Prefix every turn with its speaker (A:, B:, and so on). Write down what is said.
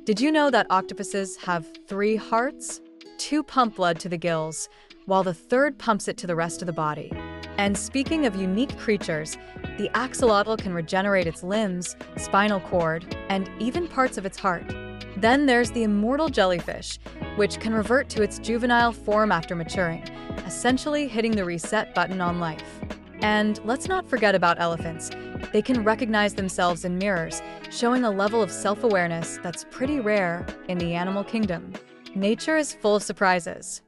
A: Did you know that octopuses have three hearts? Two pump blood to the gills, while the third pumps it to the rest of the body. And speaking of unique creatures, the axolotl can regenerate its limbs, spinal cord, and even parts of its heart. Then there's the immortal jellyfish, which can revert to its juvenile form after maturing, essentially hitting the reset button on life. And let's not forget about elephants. They can recognize themselves in mirrors, showing a level of self-awareness that's pretty rare in the animal kingdom. Nature is full of surprises.